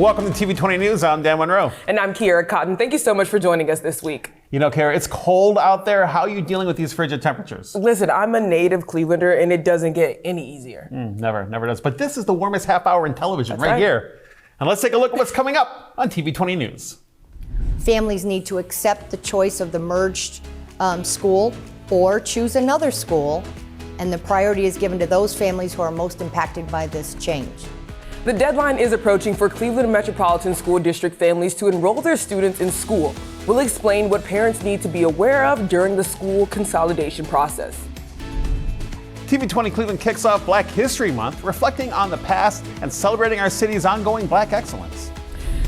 Welcome to TV20 News. I'm Dan Monroe. And I'm Kiera Cotton. Thank you so much for joining us this week. You know, Kiera, it's cold out there. How are you dealing with these frigid temperatures? Listen, I'm a native Clevelander, and it doesn't get any easier. Never does. But this is the warmest half hour in television right here. And let's take a look at what's coming up on TV20 News. Families need to accept the choice of the merged school or choose another school, and the priority is given to those families who are most impacted by this change. The deadline is approaching for Cleveland Metropolitan School District families to enroll their students in school. We'll explain what parents need to be aware of during the school consolidation process. TV20 Cleveland kicks off Black History Month, reflecting on the past and celebrating our city's ongoing Black excellence.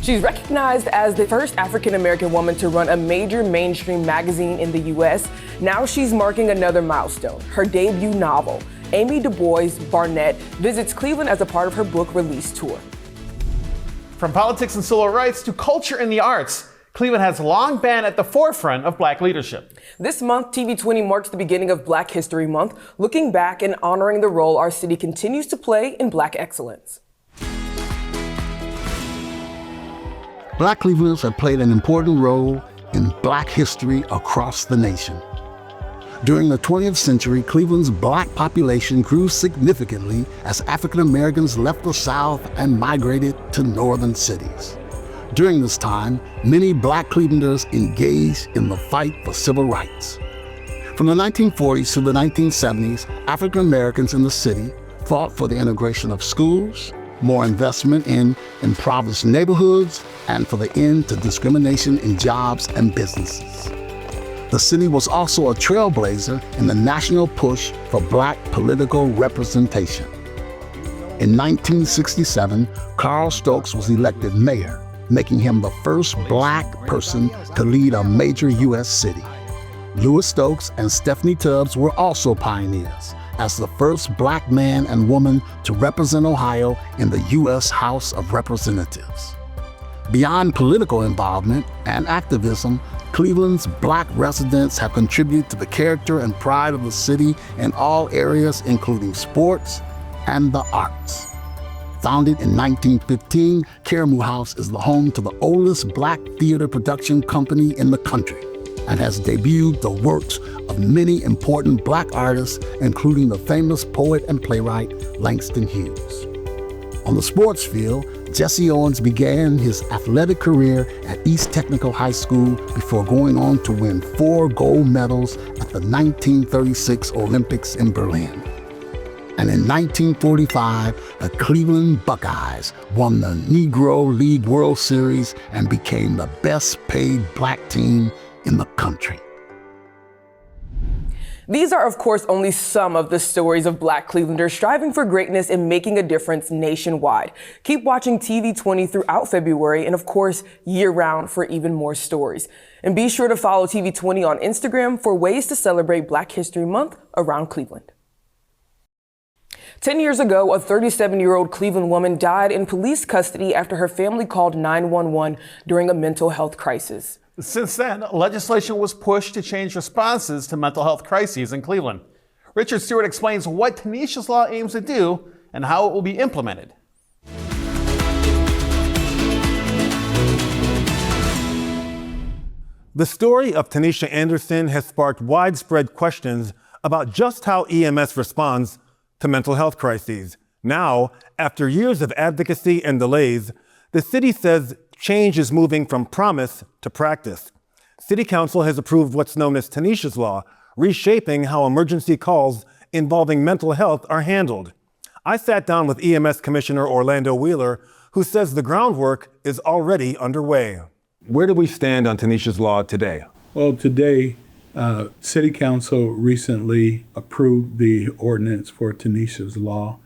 She's recognized as the first African-American woman to run a major mainstream magazine in the U.S. Now she's marking another milestone, her debut novel. Amy Du Bois Barnett visits Cleveland as a part of her book release tour. From politics and civil rights to culture and the arts, Cleveland has long been at the forefront of Black leadership. This month, TV20 marks the beginning of Black History Month, looking back and honoring the role our city continues to play in Black excellence. Black Clevelanders have played an important role in Black history across the nation. During the 20th century, Cleveland's Black population grew significantly as African Americans left the South and migrated to northern cities. During this time, many Black Clevelanders engaged in the fight for civil rights. From the 1940s to the 1970s, African Americans in the city fought for the integration of schools, more investment in impoverished neighborhoods, and for the end to discrimination in jobs and businesses. The city was also a trailblazer in the national push for Black political representation. In 1967, Carl Stokes was elected mayor, making him the first Black person to lead a major U.S. city. Louis Stokes and Stephanie Tubbs were also pioneers, as the first Black man and woman to represent Ohio in the U.S. House of Representatives. Beyond political involvement and activism, Cleveland's Black residents have contributed to the character and pride of the city in all areas, including sports and the arts. Founded in 1915, Karamu House is the home to the oldest Black theater production company in the country and has debuted the works of many important Black artists, including the famous poet and playwright Langston Hughes. On the sports field, Jesse Owens began his athletic career at East Technical High School before going on to win 4 gold medals at the 1936 Olympics in Berlin. And in 1945, the Cleveland Buckeyes won the Negro League World Series and became the best paid Black team in the country. These are, of course, only some of the stories of Black Clevelanders striving for greatness and making a difference nationwide. Keep watching TV20 throughout February and, of course, year-round for even more stories. And be sure to follow TV20 on Instagram for ways to celebrate Black History Month around Cleveland. 10 years ago, a 37-year-old Cleveland woman died in police custody after her family called 911 during a mental health crisis. Since then, legislation was pushed to change responses to mental health crises in Cleveland. Richard Stewart explains what Tanisha's Law aims to do and how it will be implemented. The story of Tanisha Anderson has sparked widespread questions about just how EMS responds to mental health crises. Now, after years of advocacy and delays, the city says change is moving from promise to practice. City Council has approved what's known as Tanisha's Law, reshaping how emergency calls involving mental health are handled. I sat down with EMS Commissioner Orlando Wheeler, who says the groundwork is already underway. Where do we stand on Tanisha's Law today? Well, today, City Council recently approved the ordinance for Tanisha's Law,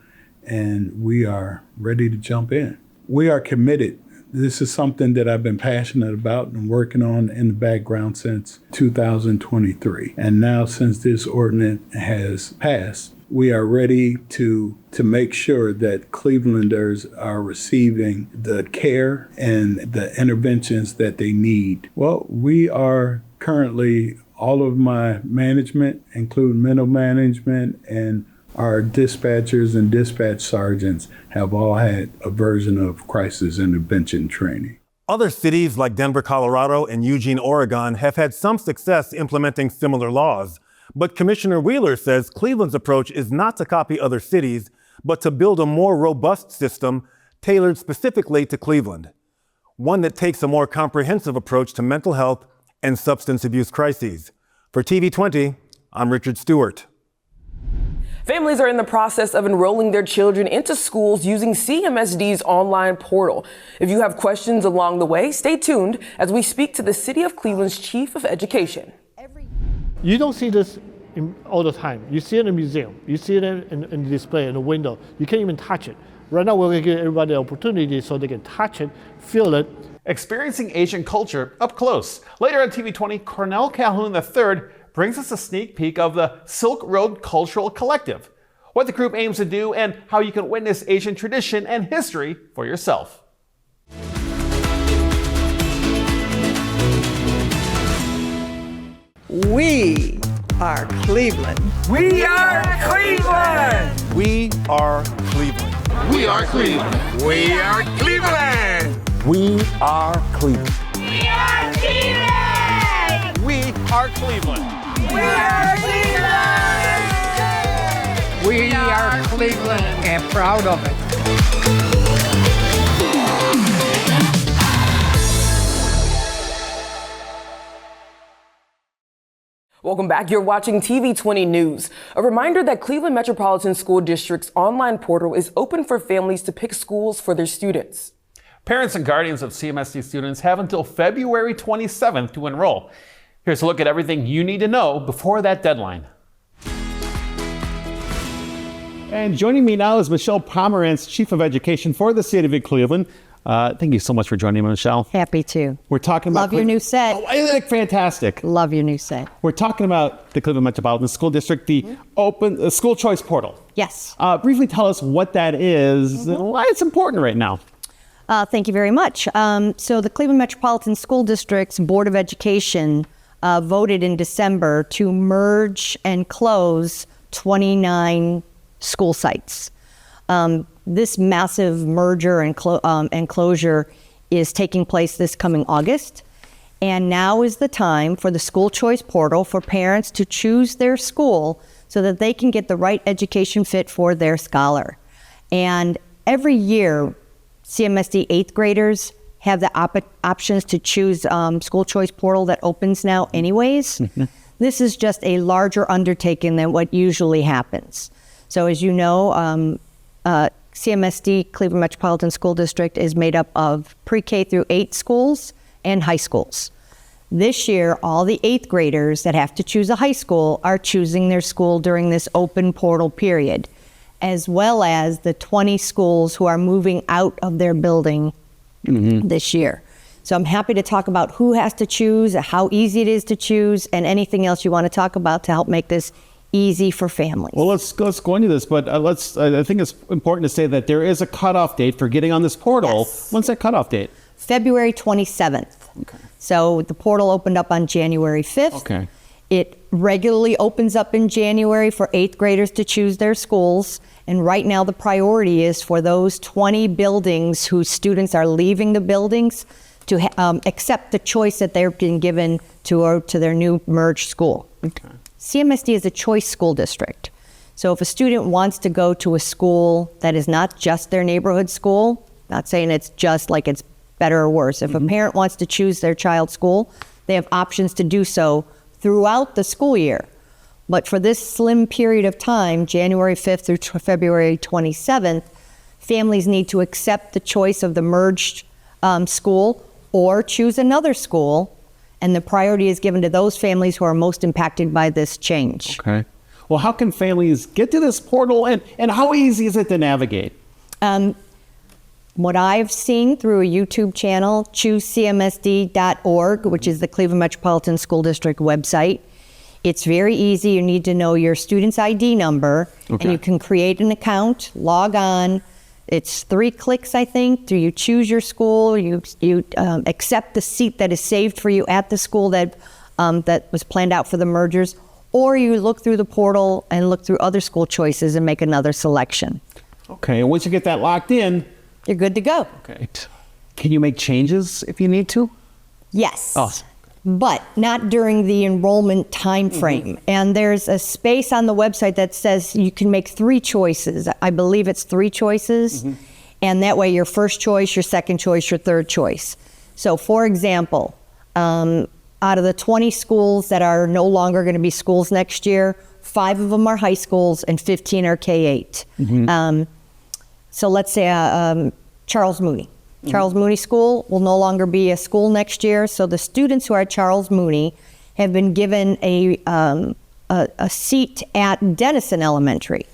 and we are ready to jump in. We are committed. This is something that I've been passionate about and working on in the background since 2023. And now, since this ordinance has passed, we are ready to make sure that Clevelanders are receiving the care and the interventions that they need. Well, we are currently, all of my management, including mental management and Our dispatchers and dispatch sergeants have all had a version of crisis intervention training. Other cities like Denver, Colorado, and Eugene, Oregon have had some success implementing similar laws. But Commissioner Wheeler says Cleveland's approach is not to copy other cities, but to build a more robust system tailored specifically to Cleveland. One that takes a more comprehensive approach to mental health and substance abuse crises. For TV20, I'm Richard Stewart. Families are in the process of enrolling their children into schools using CMSD's online portal. If you have questions along the way, stay tuned as we speak to the City of Cleveland's Chief of Education. You don't see this all the time. You see it in a museum. You see it in the display, in the window. You can't even touch it. Right now, we're going to give everybody the opportunity so they can touch it, feel it. Experiencing Asian culture up close. Later on TV20, Cornell Calhoun III brings us a sneak peek of the Silk Road Cultural Collective, what the group aims to do, and how you can witness Asian tradition and history for yourself. We are Cleveland. We are Cleveland. We are Cleveland. We are Cleveland. We are Cleveland. We are Cleveland. We are Cleveland. We are Cleveland. We are Cleveland. We are Cleveland and proud of it. Welcome back. You're watching TV20 News. A reminder that Cleveland Metropolitan School District's online portal is open for families to pick schools for their students. Parents and guardians of CMSD students have until February 27th to enroll. Here's a look at everything you need to know before that deadline. And joining me now is Michelle Pomerantz, Chief of Education for the City of Cleveland. Thank you so much for joining me, Michelle. Happy to. We're talking about Love your new set. Oh, isn't it fantastic? Love your new set. We're talking about the Cleveland Metropolitan School District, the open school choice portal. Yes. Briefly tell us what that is and why it's important right now. Thank you very much. So the Cleveland Metropolitan School District's Board of Education voted in December to merge and close 29 school sites. This massive merger and closure is taking place this coming August. And now is the time for the school choice portal for parents to choose their school so that they can get the right education fit for their scholar. And every year, CMSD 8th graders have the options to choose school choice portal that opens now anyways. This is just a larger undertaking than what usually happens. So as you know, CMSD, Cleveland Metropolitan School District, is made up of pre-K through 8 schools and high schools. This year, all the 8th graders that have to choose a high school are choosing their school during this open portal period, as well as the 20 schools who are moving out of their building this year. So I'm happy to talk about who has to choose, how easy it is to choose, and anything else you want to talk about to help make this easy for families. Well, let's go into this, but I think it's important to say that there is a cutoff date for getting on this portal. Yes. When's that cutoff date? February 27th. Okay. So the portal opened up on January 5th. Okay. It regularly opens up in January for 8th graders to choose their schools. And right now the priority is for those 20 buildings whose students are leaving the buildings to accept the choice that they're being given to their new merged school. Okay. CMSD is a choice school district. So if a student wants to go to a school that is not just their neighborhood school, not saying it's just like it's better or worse. If a parent wants to choose their child's school, they have options to do so throughout the school year. But for this slim period of time, January 5th through February 27th, families need to accept the choice of the merged school or choose another school. And the priority is given to those families who are most impacted by this change. Okay. Well, how can families get to this portal and how easy is it to navigate? What I've seen through a YouTube channel, choosecmsd.org, which is the Cleveland Metropolitan School District website. It's very easy. You need to know your student's ID number, and you can create an account, log on. It's 3 clicks, I think. You choose your school, you accept the seat that is saved for you at the school that was planned out for the mergers, or you look through the portal and look through other school choices and make another selection. Okay, and once you get that locked in, You're good to go. okay, can you make changes if you need to? Yes. Awesome. But not during the enrollment time frame. And there's a space on the website that says you can make 3 choices. I believe it's 3 choices. And that way your first choice, your second choice, your third choice. So for example, out of the 20 schools that are no longer going to be schools next year, 5 of them are high schools and 15 are K-8. So let's say Charles Mooney. Charles Mooney School will no longer be a school next year. So the students who are at Charles Mooney have been given a seat at Denison Elementary.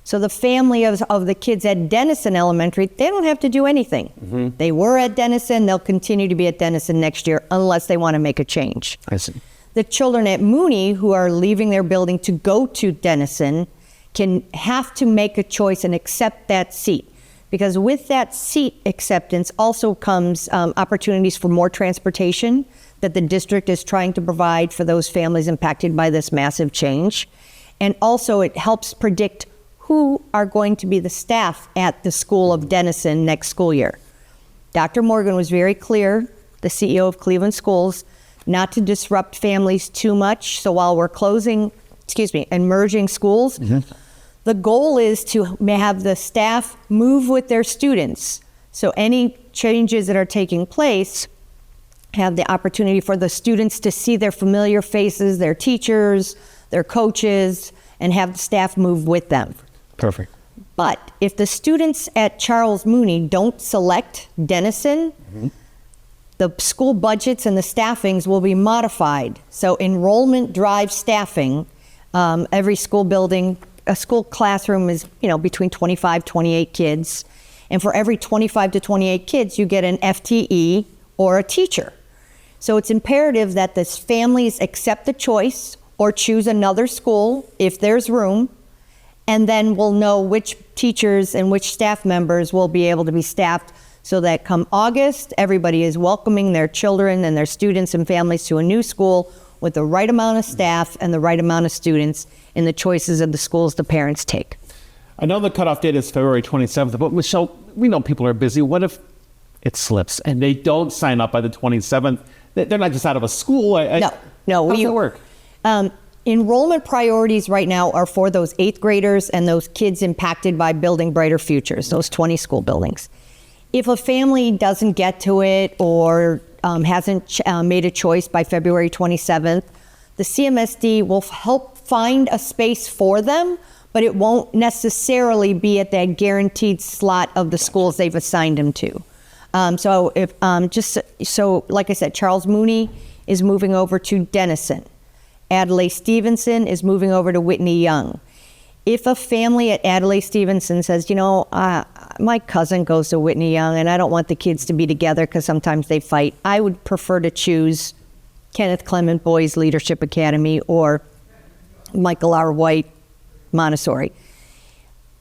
So the family of the kids at Denison Elementary, they don't have to do anything. They were at Denison, they'll continue to be at Denison next year unless they want to make a change. I see. The children at Mooney who are leaving their building to go to Denison can have to make a choice and accept that seat. Because with that seat acceptance also comes opportunities for more transportation that the district is trying to provide for those families impacted by this massive change. And also it helps predict who are going to be the staff at the School of Denison next school year. Dr. Morgan was very clear, the CEO of Cleveland Schools, not to disrupt families too much. So while we're closing, and merging schools, the goal is to have the staff move with their students. So any changes that are taking place have the opportunity for the students to see their familiar faces, their teachers, their coaches, and have the staff move with them. Perfect. But if the students at Charles Mooney don't select Denison, the school budgets and the staffings will be modified. So enrollment drives staffing. Every school building, a school classroom is, between 25, 28 kids. And for every 25 to 28 kids, you get an FTE or a teacher. So it's imperative that the families accept the choice or choose another school if there's room, and then we'll know which teachers and which staff members will be able to be staffed so that come August, everybody is welcoming their children and their students and families to a new school with the right amount of staff and the right amount of students in the choices of the schools the parents take. I know the cutoff date is February 27th, but Michelle, we know people are busy. What if it slips and they don't sign up by the 27th? They're not just out of a school. No. How does it work? Enrollment priorities right now are for those 8th graders and those kids impacted by Building Brighter Futures, those 20 school buildings. If a family doesn't get to it or hasn't made a choice by February 27th, the CMSD will help find a space for them, but it won't necessarily be at that guaranteed slot of the schools they've assigned them to. So like I said, Charles Mooney is moving over to Denison. Adelaide Stevenson is moving over to Whitney Young. If a family at Adelaide Stevenson says, my cousin goes to Whitney Young and I don't want the kids to be together because sometimes they fight, I would prefer to choose Kenneth Clement Boys Leadership Academy or Michael R. White Montessori.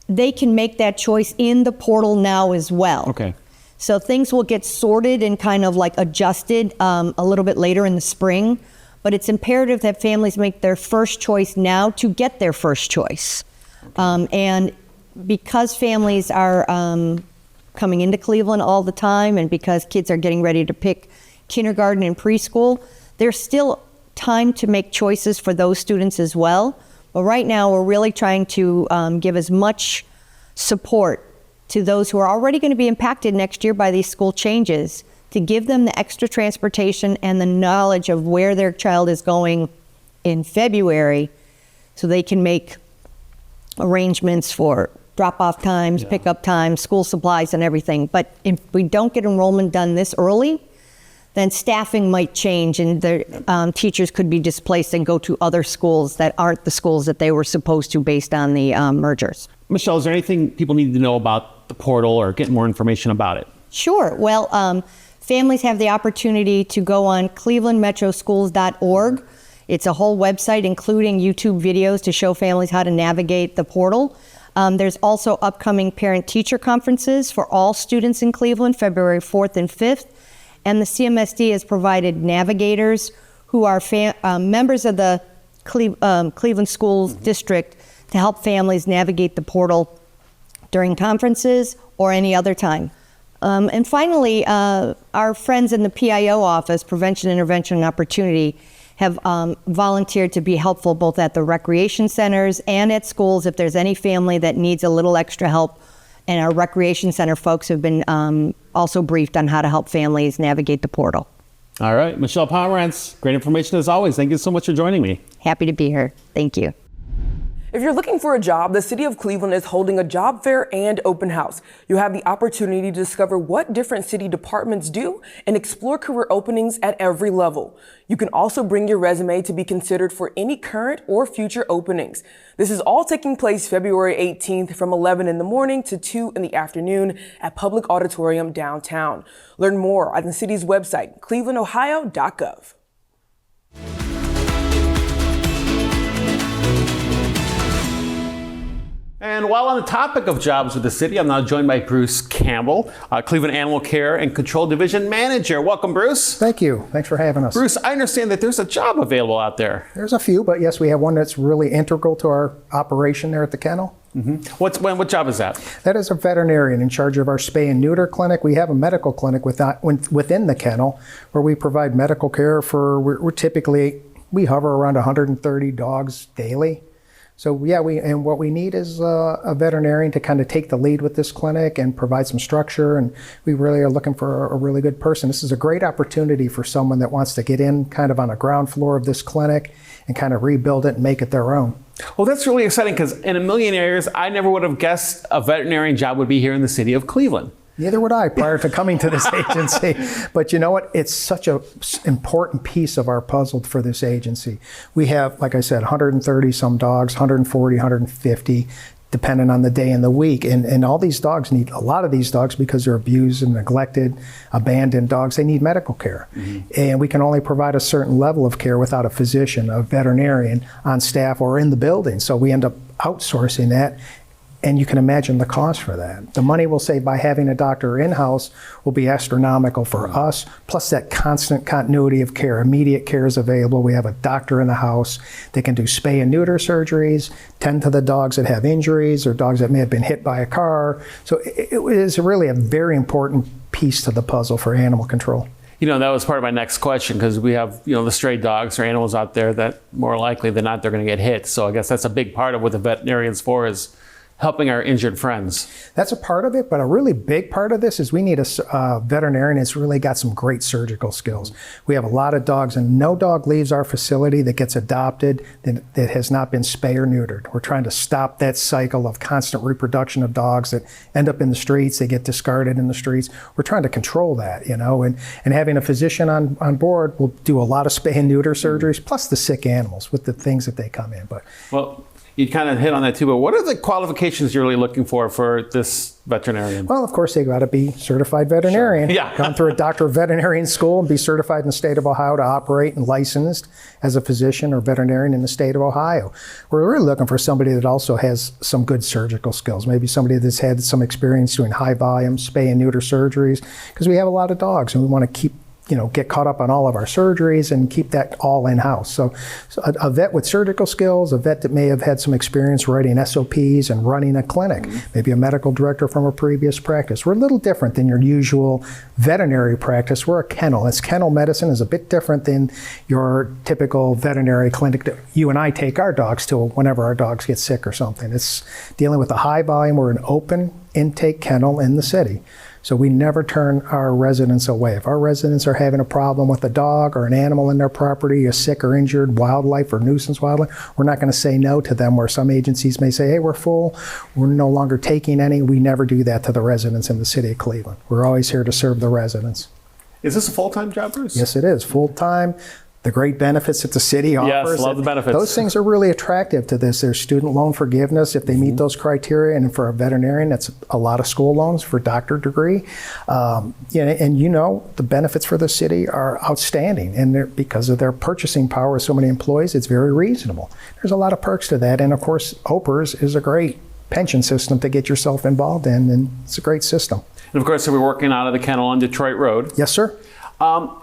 They can make that choice in the portal now as well. Okay. So things will get sorted and kind of like adjusted a little bit later in the spring. But it's imperative that families make their first choice now to get their first choice. And because families are coming into Cleveland all the time and because kids are getting ready to pick kindergarten and preschool, there's still time to make choices for those students as well. But right now we're really trying to give as much support to those who are already going to be impacted next year by these school changes, to give them the extra transportation and the knowledge of where their child is going in February so they can make arrangements for drop-off times, pick-up times, school supplies and everything. But if we don't get enrollment done this early, then staffing might change and the teachers could be displaced and go to other schools that aren't the schools that they were supposed to based on the mergers. Michelle, is there anything people need to know about the portal or get more information about it? Sure. Well, families have the opportunity to go on clevelandmetroschools.org. It's a whole website, including YouTube videos to show families how to navigate the portal. There's also upcoming parent-teacher conferences for all students in Cleveland, February 4th and 5th. And the CMSD has provided navigators who are members of the Cleveland Schools District to help families navigate the portal during conferences or any other time. And finally, our friends in the PIO office, Prevention, Intervention, and Opportunity, have volunteered to be helpful both at the recreation centers and at schools if there's any family that needs a little extra help. And our recreation center folks have been also briefed on how to help families navigate the portal. All right, Michelle Pomerantz, great information as always. Thank you so much for joining me. Happy to be here. Thank you. If you're looking for a job, the City of Cleveland is holding a job fair and open house. You have the opportunity to discover what different city departments do and explore career openings at every level. You can also bring your resume to be considered for any current or future openings. This is all taking place February 18th from 11 in the morning to 2 in the afternoon at Public Auditorium downtown. Learn more on the city's website, clevelandohio.gov. And while on the topic of jobs with the city, I'm now joined by Bruce Campbell, Cleveland Animal Care and Control Division Manager. Welcome, Bruce. Thank you. Thanks for having us. Bruce, I understand that there's a job available out there. There's a few, but yes, we have one that's really integral to our operation there at the kennel. Mm-hmm. What job is that? That is a veterinarian in charge of our spay and neuter clinic. We have a medical clinic within the kennel where we provide medical care for, we hover around 130 dogs daily. So yeah, what we need is a veterinarian to kind of take the lead with this clinic and provide some structure, and we really are looking for a really good person. This is a great opportunity for someone that wants to get in kind of on the ground floor of this clinic and kind of rebuild it and make it their own. Well, that's really exciting because in a million years, I never would have guessed a veterinarian job would be here in the city of Cleveland. Neither would I prior to coming to this agency. But you know what? It's such an important piece of our puzzle for this agency. We have, like I said, 130 some dogs, 140, 150, depending on the day and the week. And all these dogs need, a lot of these dogs, because they're abused and neglected, abandoned dogs, they need medical care. Mm-hmm. And we can only provide a certain level of care without a physician, a veterinarian on staff or in the building. So we end up outsourcing that. And you can imagine the cost for that. The money we'll save by having a doctor in-house will be astronomical for us, plus that constant continuity of care. Immediate care is available. We have a doctor in the house. They can do spay and neuter surgeries, tend to the dogs that have injuries or dogs that may have been hit by a car. So it is really a very important piece to the puzzle for animal control. You know, that was part of my next question because we have, the stray dogs or animals out there that more likely than not, they're going to get hit. So I guess that's a big part of what the veterinarian's for is helping our injured friends. That's a part of it, but a really big part of this is we need a veterinarian that's really got some great surgical skills. We have a lot of dogs, and no dog leaves our facility that gets adopted that has not been spay or neutered. We're trying to stop that cycle of constant reproduction of dogs that end up in the streets, they get discarded in the streets. We're trying to control that, and having a physician on board will do a lot of spay and neuter surgeries, plus the sick animals with the things that they come in. But well, you kind of hit on that too, but what are the qualifications you're really looking for this veterinarian? Well, of course, they got to be certified veterinarian. Sure. Yeah. Gone through a doctor of veterinarian school and be certified in the state of Ohio to operate and licensed as a physician or veterinarian in the state of Ohio. We're really looking for somebody that also has some good surgical skills, maybe somebody that's had some experience doing high volume spay and neuter surgeries, because we have a lot of dogs and we want to get caught up on all of our surgeries and keep that all in-house. So a vet with surgical skills, a vet that may have had some experience writing SOPs and running a clinic, maybe a medical director from a previous practice. We're a little different than your usual veterinary practice. We're a kennel. Kennel medicine is a bit different than your typical veterinary clinic that you and I take our dogs to whenever our dogs get sick or something. It's dealing with a high volume. We're an open intake kennel in the city. So we never turn our residents away. If our residents are having a problem with a dog or an animal in their property, a sick or injured wildlife or nuisance wildlife, we're not going to say no to them, where some agencies may say, hey, we're full, we're no longer taking any. We never do that to the residents in the city of Cleveland. We're always here to serve the residents. Is this a full-time job, Bruce? Yes, it is. Full-time. The great benefits that the city offers. Yes, love the benefits. Those things are really attractive to this. There's student loan forgiveness if they meet those criteria, and for a veterinarian, that's a lot of school loans for doctorate degree. The benefits for the city are outstanding, and because of their purchasing power of so many employees, it's very reasonable. There's a lot of perks to that, and of course, OPERS is a great pension system to get yourself involved in, and it's a great system. And of course, we're working out of the kennel on Detroit Road. Yes, sir.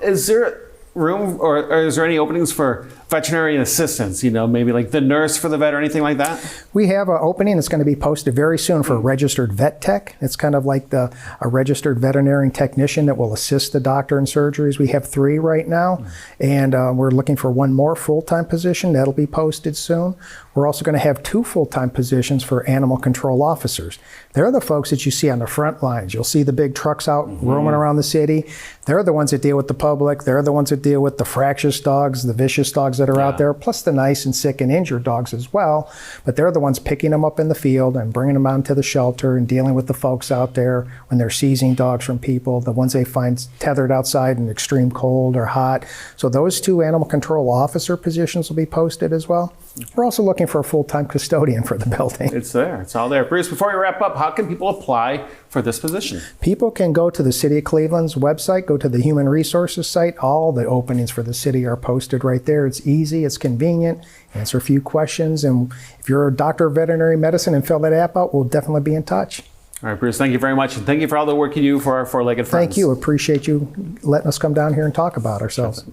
Is there room, or is there any openings for veterinarian assistants? You know, maybe like the nurse for the vet or anything like that? We have an opening that's going to be posted very soon for a registered vet tech. It's kind of like a registered veterinarian technician that will assist the doctor in surgeries. We have 3 right now, and we're looking for 1 more full-time position. That'll be posted soon. We're also going to have 2 full-time positions for animal control officers. They're the folks that you see on the front lines. You'll see the big trucks out roaming around the city. They're the ones that deal with the public. They're the ones that deal with the fractious dogs, the vicious dogs that are out there, plus the nice and sick and injured dogs as well. But they're the ones picking them up in the field and bringing them out to the shelter and dealing with the folks out there when they're seizing dogs from people, the ones they find tethered outside in extreme cold or hot. So those 2 animal control officer positions will be posted as well. We're also looking for a full-time custodian for the building. It's there. It's all there. Bruce, before we wrap up, how can people apply for this position? People can go to the City of Cleveland's website, go to the Human Resources site. All the openings for the city are posted right there. It's easy, it's convenient, answer a few questions, and if you're a doctor of veterinary medicine and fill that app out, we'll definitely be in touch. All right, Bruce, thank you very much, and thank you for all the work you do for our four-legged friends. Thank you. Appreciate you letting us come down here and talk about ourselves.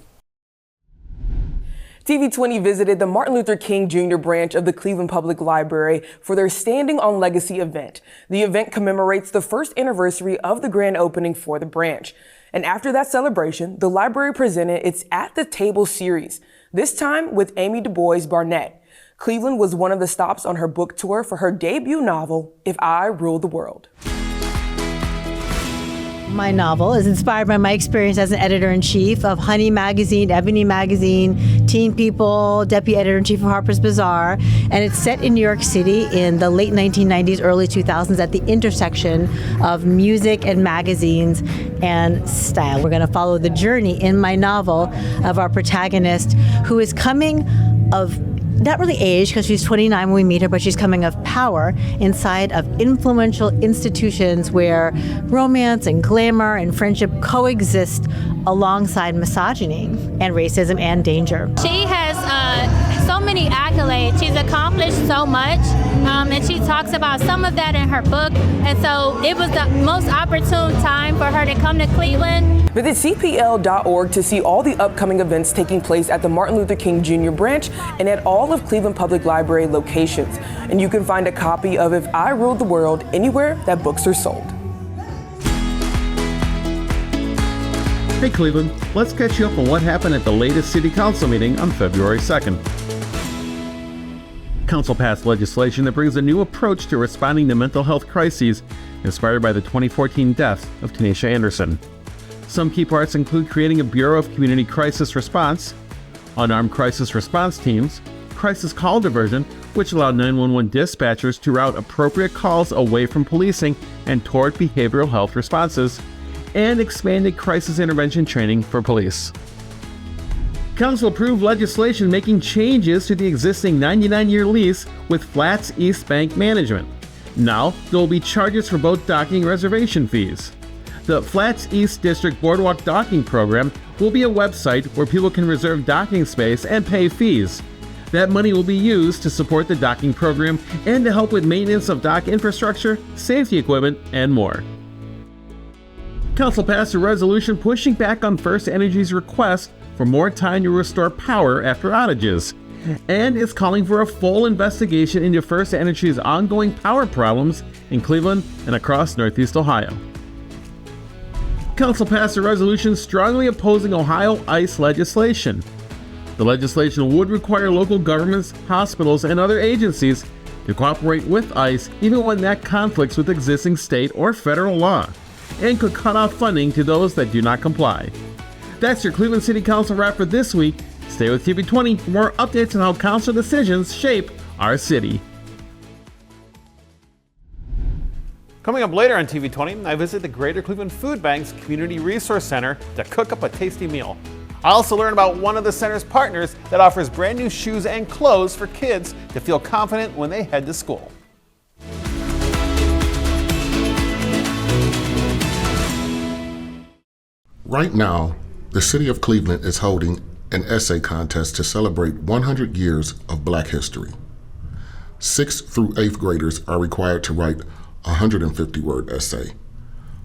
TV20 visited the Martin Luther King Jr. branch of the Cleveland Public Library for their Standing on Legacy event. The event commemorates the first anniversary of the grand opening for the branch. And after that celebration, the library presented its At the Table series, this time with Amy Du Bois Barnett. Cleveland was one of the stops on her book tour for her debut novel, If I Ruled the World. My novel is inspired by my experience as an editor-in-chief of Honey Magazine, Ebony Magazine, Teen People, deputy editor-in-chief of Harper's Bazaar, and it's set in New York City in the late 1990s, early 2000s at the intersection of music and magazines and style. We're going to follow the journey in my novel of our protagonist, who is coming of not really age, because she's 29 when we meet her, but she's coming of power inside of influential institutions where romance and glamour and friendship coexist alongside misogyny and racism and danger. She has so many accolades. She's accomplished so much, and she talks about some of that in her book. And so it was the most opportune time for her to come to Cleveland. Visit CPL.org to see all the upcoming events taking place at the Martin Luther King Jr. branch and at all of Cleveland Public Library locations. And you can find a copy of If I Ruled the World anywhere that books are sold. Hey Cleveland, let's catch you up on what happened at the latest City Council meeting on February 2nd. Council passed legislation that brings a new approach to responding to mental health crises inspired by the 2014 death of Tanisha Anderson. Some key parts include creating a Bureau of Community Crisis Response, unarmed crisis response teams, crisis call diversion, which allowed 911 dispatchers to route appropriate calls away from policing and toward behavioral health responses, and expanded crisis intervention training for police. Council approved legislation making changes to the existing 99-year lease with Flats East Bank Management. Now, there will be charges for both docking and reservation fees. The Flats East District Boardwalk Docking Program will be a website where people can reserve docking space and pay fees. That money will be used to support the docking program and to help with maintenance of dock infrastructure, safety equipment, and more. Council passed a resolution pushing back on First Energy's request for more time to restore power after outages, and is calling for a full investigation into First Energy's ongoing power problems in Cleveland and across Northeast Ohio. Council passed a resolution strongly opposing Ohio ICE legislation. The legislation would require local governments, hospitals, and other agencies to cooperate with ICE even when that conflicts with existing state or federal law, and could cut off funding to those that do not comply. That's your Cleveland City Council wrap for this week. Stay with TV20 for more updates on how council decisions shape our city. Coming up later on TV20, I visit the Greater Cleveland Food Bank's Community Resource Center to cook up a tasty meal. I also learn about one of the center's partners that offers brand new shoes and clothes for kids to feel confident when they head to school. Right now, the City of Cleveland is holding an essay contest to celebrate 100 years of Black history. 6th through 8th graders are required to write a 150-word essay.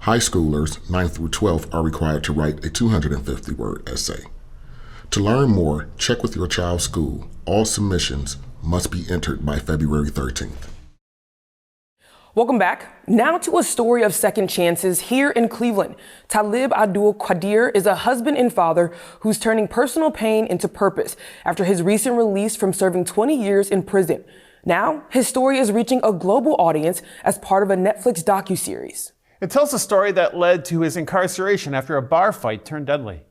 High schoolers, 9th through 12th, are required to write a 250-word essay. To learn more, check with your child's school. All submissions must be entered by February 13th. Welcome back. Now to a story of second chances here in Cleveland. Talib Abdul Qadir is a husband and father who's turning personal pain into purpose after his recent release from serving 20 years in prison. Now, his story is reaching a global audience as part of a Netflix docuseries. It tells the story that led to his incarceration after a bar fight turned deadly.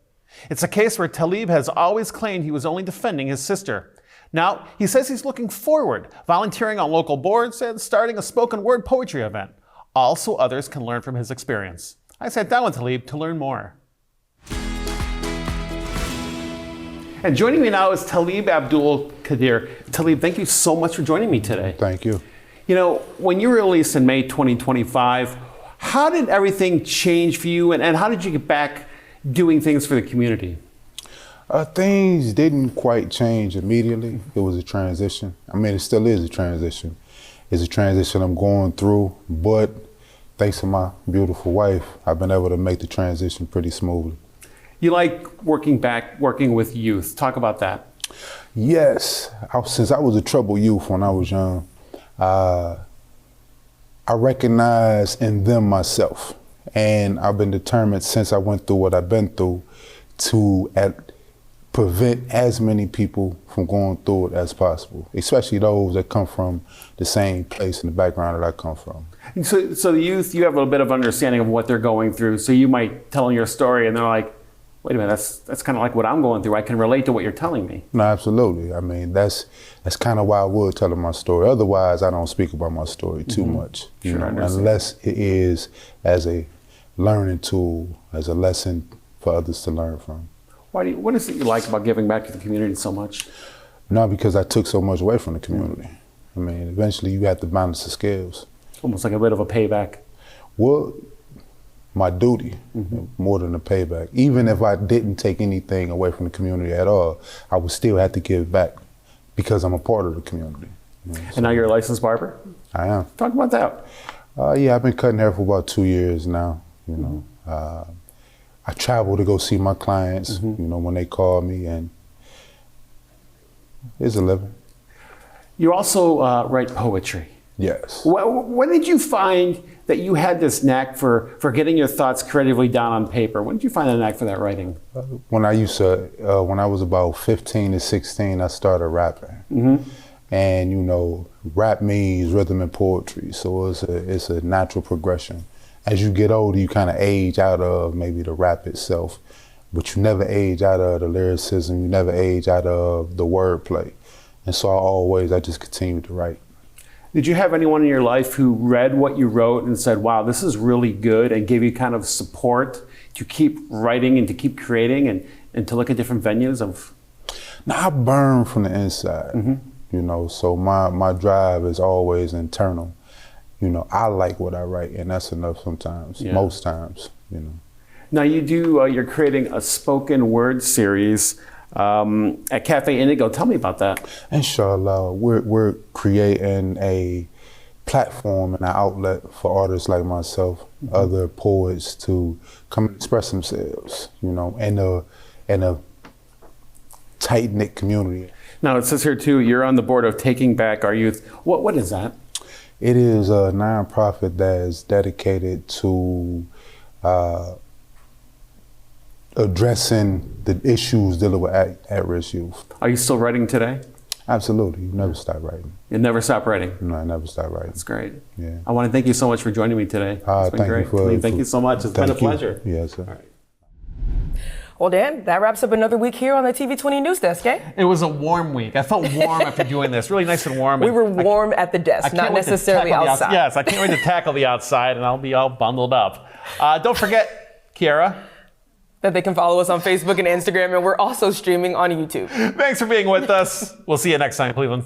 It's a case where Talib has always claimed he was only defending his sister. Now, he says he's looking forward, volunteering on local boards and starting a spoken word poetry event, all so others can learn from his experience. I sat down with Talib to learn more. And joining me now is Talib Abdul Qadir. Talib, thank you so much for joining me today. Thank you. You know, when you were released in May 2025, how did everything change for you and how did you get back doing things for the community? Things didn't quite change immediately. It was a transition. I mean, it still is a transition. It's a transition I'm going through, but thanks to my beautiful wife, I've been able to make the transition pretty smoothly. You like working with youth. Talk about that. Yes. Since I was a troubled youth when I was young, I recognize in them myself. And I've been determined since I went through what I've been through to prevent as many people from going through it as possible, especially those that come from the same place and the background that I come from. And so the youth, you have a little bit of understanding of what they're going through. So you might tell them your story and they're like, wait a minute, that's kind of like what I'm going through. I can relate to what you're telling me. No, absolutely. I mean, that's kind of why I would tell them my story. Otherwise, I don't speak about my story too much, you know, unless it is as a learning tool, as a lesson for others to learn from. What is it you like about giving back to the community so much? Not because I took so much away from the community. I mean, eventually you have to balance the scales. Almost like a bit of a payback. Well, my duty, more than a payback. Even if I didn't take anything away from the community at all, I would still have to give back because I'm a part of the community. You know, and now you're a licensed barber? I am. Talk about that. Yeah, I've been cutting hair for about 2 years now, you know. I travel to go see my clients, you know, when they call me, and it's a living. You also write poetry. Yes. When did you find that you had this knack for getting your thoughts creatively down on paper? When did you find the knack for that writing? When I was about 15 to 16, I started rapping. And, you know, rap means rhythm and poetry, so it's a natural progression. As you get older, you kind of age out of maybe the rap itself, but you never age out of the lyricism, you never age out of the wordplay. And so I just continued to write. Did you have anyone in your life who read what you wrote and said, wow, this is really good, and gave you kind of support to keep writing and to keep creating and to look at different venues of? Now, I burn from the inside, you know, so my drive is always internal. You know, I like what I write, and that's enough sometimes, most times, you know. Now you're creating a spoken word series at Cafe Indigo. Tell me about that. Inshallah, we're creating a platform and an outlet for artists like myself, other poets to come and express themselves, you know, in a tight-knit community. Now it says here too, you're on the board of Taking Back Our Youth. What is that? It is a nonprofit that is dedicated to addressing the issues dealing with at-risk youth. Are you still writing today? Absolutely. You never stop writing. You never stop writing? No, I never stop writing. That's great. Yeah. I want to thank you so much for joining me today. It's been great. Thank you so much. It's been a pleasure. Yes, sir. All right. Well, Dan, that wraps up another week here on the TV20 News Desk, eh? It was a warm week. I felt warm after doing this. Really nice and warm. We were warm at the desk, not necessarily outside. Yes, I can't wait to tackle the outside, and I'll be all bundled up. Don't forget, Kiara, that they can follow us on Facebook and Instagram, and we're also streaming on YouTube. Thanks for being with us. We'll see you next time, Cleveland.